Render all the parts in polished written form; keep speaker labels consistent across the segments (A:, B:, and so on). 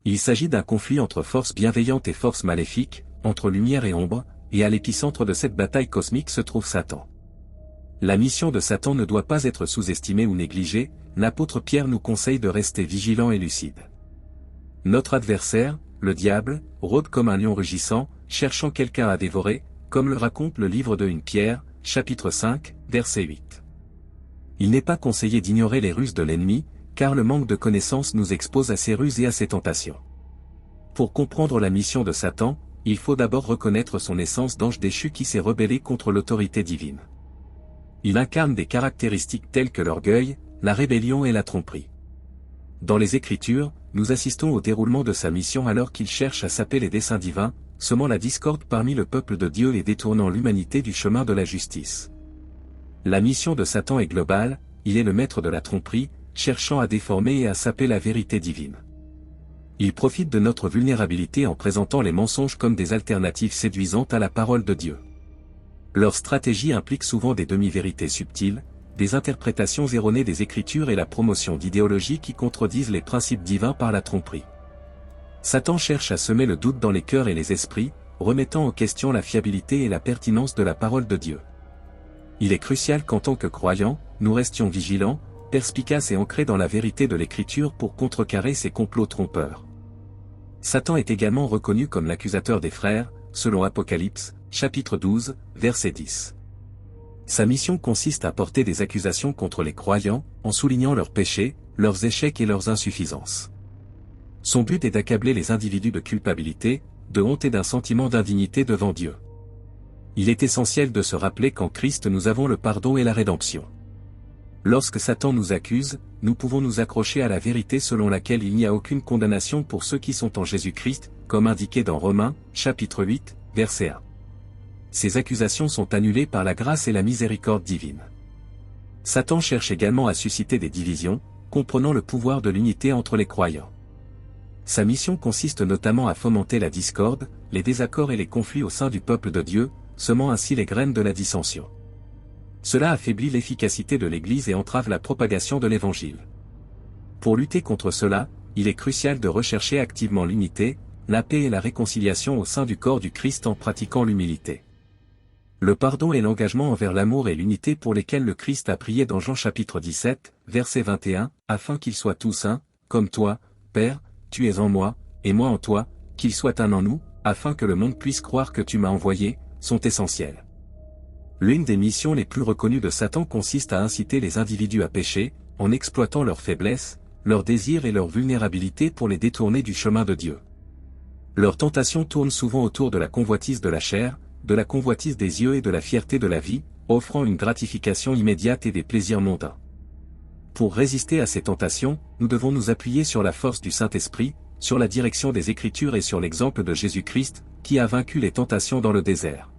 A: Il s'agit d'un conflit entre forces bienveillantes et forces maléfiques, entre lumière et ombre, et à l'épicentre de cette bataille cosmique se trouve Satan. La mission de Satan ne doit pas être sous-estimée ou négligée, l'apôtre Pierre nous conseille de rester vigilant et lucide. Notre adversaire, le diable, rôde comme un lion rugissant, cherchant quelqu'un à dévorer, comme le raconte le livre de 1 Pierre, chapitre 5, verset 8. Il n'est pas conseillé d'ignorer les ruses de l'ennemi, car le manque de connaissances nous expose à ses ruses et à ses tentations. Pour comprendre la mission de Satan, il faut d'abord reconnaître son essence d'ange déchu qui s'est rebellé contre l'autorité divine. Il incarne des caractéristiques telles que l'orgueil, la rébellion et la tromperie. Dans les Écritures, nous assistons au déroulement de sa mission alors qu'il cherche à saper les desseins divins, semant la discorde parmi le peuple de Dieu et détournant l'humanité du chemin de la justice. La mission de Satan est globale, il est le maître de la tromperie, cherchant à déformer et à saper la vérité divine. Il profite de notre vulnérabilité en présentant les mensonges comme des alternatives séduisantes à la parole de Dieu. Leur stratégie implique souvent des demi-vérités subtiles, des interprétations erronées des Écritures et la promotion d'idéologies qui contredisent les principes divins par la tromperie. Satan cherche à semer le doute dans les cœurs et les esprits, remettant en question la fiabilité et la pertinence de la parole de Dieu. Il est crucial qu'en tant que croyants, nous restions vigilants, perspicaces et ancrés dans la vérité de l'Écriture pour contrecarrer ces complots trompeurs. Satan est également reconnu comme l'accusateur des frères, selon Apocalypse, chapitre 12, verset 10. Sa mission consiste à porter des accusations contre les croyants, en soulignant leurs péchés, leurs échecs et leurs insuffisances. Son but est d'accabler les individus de culpabilité, de honte et d'un sentiment d'indignité devant Dieu. Il est essentiel de se rappeler qu'en Christ nous avons le pardon et la rédemption. Lorsque Satan nous accuse, nous pouvons nous accrocher à la vérité selon laquelle il n'y a aucune condamnation pour ceux qui sont en Jésus-Christ, comme indiqué dans Romains, chapitre 8, verset 1. Ces accusations sont annulées par la grâce et la miséricorde divine. Satan cherche également à susciter des divisions, comprenant le pouvoir de l'unité entre les croyants. Sa mission consiste notamment à fomenter la discorde, les désaccords et les conflits au sein du peuple de Dieu, semant ainsi les graines de la dissension. Cela affaiblit l'efficacité de l'Église et entrave la propagation de l'Évangile. Pour lutter contre cela, il est crucial de rechercher activement l'unité, la paix et la réconciliation au sein du corps du Christ en pratiquant l'humilité. Le pardon et l'engagement envers l'amour et l'unité pour lesquels le Christ a prié dans Jean chapitre 17, verset 21, afin qu'ils soient tous un, comme toi, Père, tu es en moi, et moi en toi, qu'ils soient un en nous, afin que le monde puisse croire que tu m'as envoyé, sont essentiels. L'une des missions les plus reconnues de Satan consiste à inciter les individus à pécher, en exploitant leurs faiblesses, leurs désirs et leur vulnérabilité pour les détourner du chemin de Dieu. Leurs tentations tournent souvent autour de la convoitise de la chair, de la convoitise des yeux et de la fierté de la vie, offrant une gratification immédiate et des plaisirs mondains. Pour résister à ces tentations, nous devons nous appuyer sur la force du Saint-Esprit, sur la direction des Écritures et sur l'exemple de Jésus-Christ, qui a vaincu les tentations dans le désert.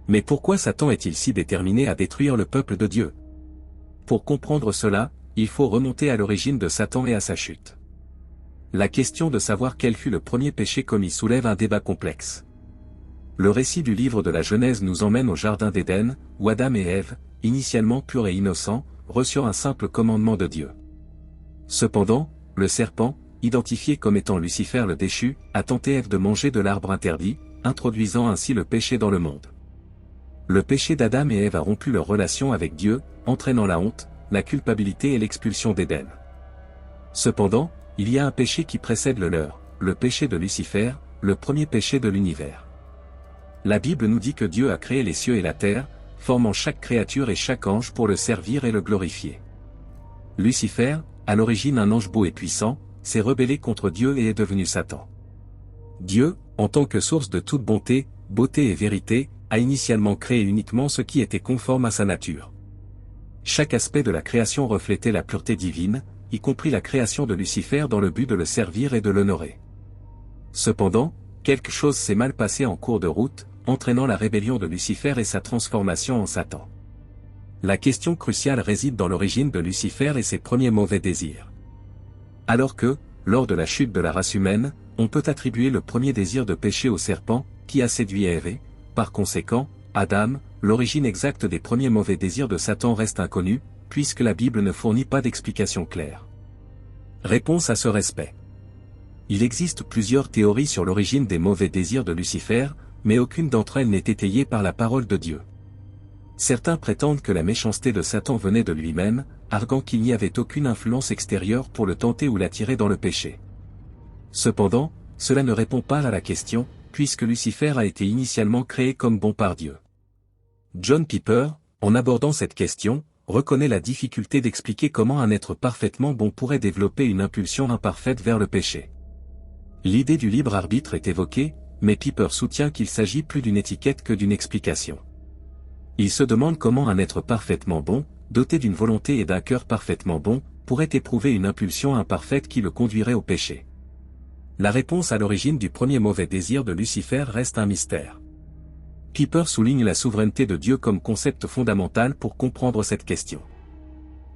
A: Mais pourquoi Satan est-il si déterminé à détruire le peuple de Dieu? Pour comprendre cela, il faut remonter à l'origine de Satan et à sa chute. La question de savoir quel fut le premier péché commis soulève un débat complexe. Le récit du livre de la Genèse nous emmène au jardin d'Éden, où Adam et Ève, initialement purs et innocents, reçurent un simple commandement de Dieu. Cependant, le serpent, identifié comme étant Lucifer le déchu, a tenté Ève de manger de l'arbre interdit, introduisant ainsi le péché dans le monde. Le péché d'Adam et Ève a rompu leur relation avec Dieu, entraînant la honte, la culpabilité et l'expulsion d'Éden. Cependant, il y a un péché qui précède le leur, le péché de Lucifer, le premier péché de l'univers. La Bible nous dit que Dieu a créé les cieux et la terre, formant chaque créature et chaque ange pour le servir et le glorifier. Lucifer, à l'origine un ange beau et puissant, s'est rebellé contre Dieu et est devenu Satan. Dieu, en tant que source de toute bonté, beauté et vérité, a initialement créé uniquement ce qui était conforme à sa nature. Chaque aspect de la création reflétait la pureté divine, y compris la création de Lucifer dans le but de le servir et de l'honorer. Cependant, quelque chose s'est mal passé en cours de route, entraînant la rébellion de Lucifer et sa transformation en Satan. La question cruciale réside dans l'origine de Lucifer et ses premiers mauvais désirs. Alors que, lors de la chute de la race humaine, on peut attribuer le premier désir de péché au serpent, qui a séduit Ève et, par conséquent, Adam, l'origine exacte des premiers mauvais désirs de Satan reste inconnue, puisque la Bible ne fournit pas d'explication claire. Réponse à ce respect. Il existe plusieurs théories sur l'origine des mauvais désirs de Lucifer, mais aucune d'entre elles n'est étayée par la parole de Dieu. Certains prétendent que la méchanceté de Satan venait de lui-même, arguant qu'il n'y avait aucune influence extérieure pour le tenter ou l'attirer dans le péché. Cependant, cela ne répond pas à la question, puisque Lucifer a été initialement créé comme bon par Dieu. John Piper, en abordant cette question, reconnaît la difficulté d'expliquer comment un être parfaitement bon pourrait développer une impulsion imparfaite vers le péché. L'idée du libre arbitre est évoquée, mais Piper soutient qu'il s'agit plus d'une étiquette que d'une explication. Il se demande comment un être parfaitement bon, doté d'une volonté et d'un cœur parfaitement bon, pourrait éprouver une impulsion imparfaite qui le conduirait au péché. La réponse à l'origine du premier mauvais désir de Lucifer reste un mystère. Piper souligne la souveraineté de Dieu comme concept fondamental pour comprendre cette question.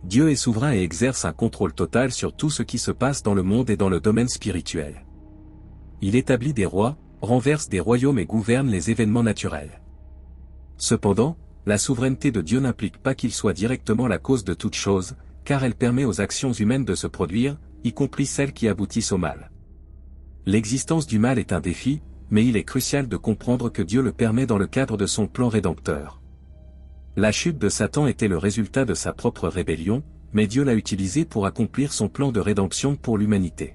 A: Dieu est souverain et exerce un contrôle total sur tout ce qui se passe dans le monde et dans le domaine spirituel. Il établit des rois, renverse des royaumes et gouverne les événements naturels. Cependant, la souveraineté de Dieu n'implique pas qu'il soit directement la cause de toute chose, car elle permet aux actions humaines de se produire, y compris celles qui aboutissent au mal. L'existence du mal est un défi, mais il est crucial de comprendre que Dieu le permet dans le cadre de son plan rédempteur. La chute de Satan était le résultat de sa propre rébellion, mais Dieu l'a utilisé pour accomplir son plan de rédemption pour l'humanité.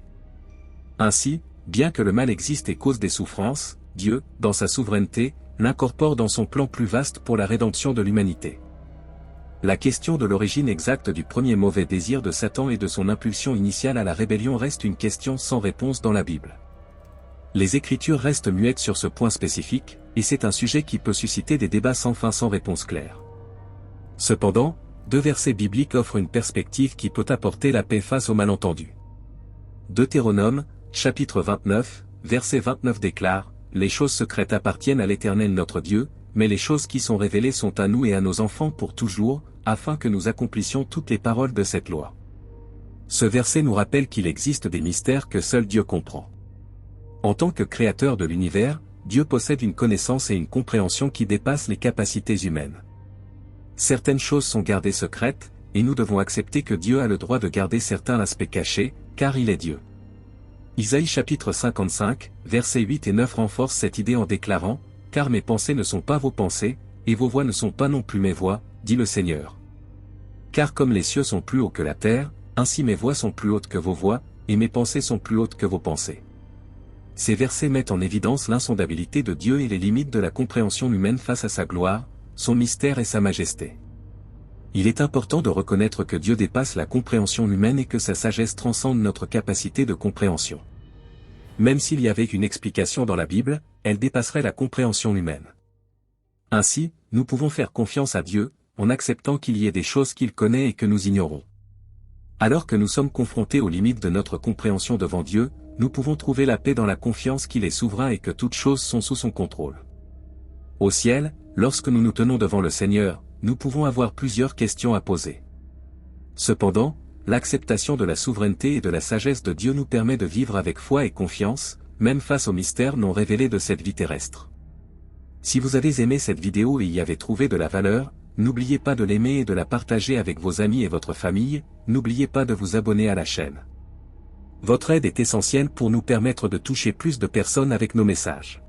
A: Ainsi, bien que le mal existe et cause des souffrances, Dieu, dans sa souveraineté, l'incorpore dans son plan plus vaste pour la rédemption de l'humanité. La question de l'origine exacte du premier mauvais désir de Satan et de son impulsion initiale à la rébellion reste une question sans réponse dans la Bible. Les Écritures restent muettes sur ce point spécifique, et c'est un sujet qui peut susciter des débats sans fin sans réponse claire. Cependant, 2 versets bibliques offrent une perspective qui peut apporter la paix face aux malentendus. Deutéronome, chapitre 29, verset 29 déclare, « Les choses secrètes appartiennent à l'Éternel notre Dieu, mais les choses qui sont révélées sont à nous et à nos enfants pour toujours, afin que nous accomplissions toutes les paroles de cette loi. » Ce verset nous rappelle qu'il existe des mystères que seul Dieu comprend. En tant que créateur de l'univers, Dieu possède une connaissance et une compréhension qui dépassent les capacités humaines. Certaines choses sont gardées secrètes, et nous devons accepter que Dieu a le droit de garder certains aspects cachés, car il est Dieu. Isaïe chapitre 55, versets 8 et 9 renforce cette idée en déclarant, « Car mes pensées ne sont pas vos pensées, et vos voix ne sont pas non plus mes voix, dit le Seigneur. Car comme les cieux sont plus hauts que la terre, ainsi mes voix sont plus hautes que vos voix, et mes pensées sont plus hautes que vos pensées. » Ces versets mettent en évidence l'insondabilité de Dieu et les limites de la compréhension humaine face à sa gloire, son mystère et sa majesté. Il est important de reconnaître que Dieu dépasse la compréhension humaine et que sa sagesse transcende notre capacité de compréhension. Même s'il y avait une explication dans la Bible, elle dépasserait la compréhension humaine. Ainsi, nous pouvons faire confiance à Dieu, en acceptant qu'il y ait des choses qu'il connaît et que nous ignorons. Alors que nous sommes confrontés aux limites de notre compréhension devant Dieu, nous pouvons trouver la paix dans la confiance qu'il est souverain et que toutes choses sont sous son contrôle. Au ciel, lorsque nous nous tenons devant le Seigneur, nous pouvons avoir plusieurs questions à poser. Cependant, l'acceptation de la souveraineté et de la sagesse de Dieu nous permet de vivre avec foi et confiance, même face aux mystères non révélés de cette vie terrestre. Si vous avez aimé cette vidéo et y avez trouvé de la valeur, n'oubliez pas de l'aimer et de la partager avec vos amis et votre famille, n'oubliez pas de vous abonner à la chaîne. Votre aide est essentielle pour nous permettre de toucher plus de personnes avec nos messages.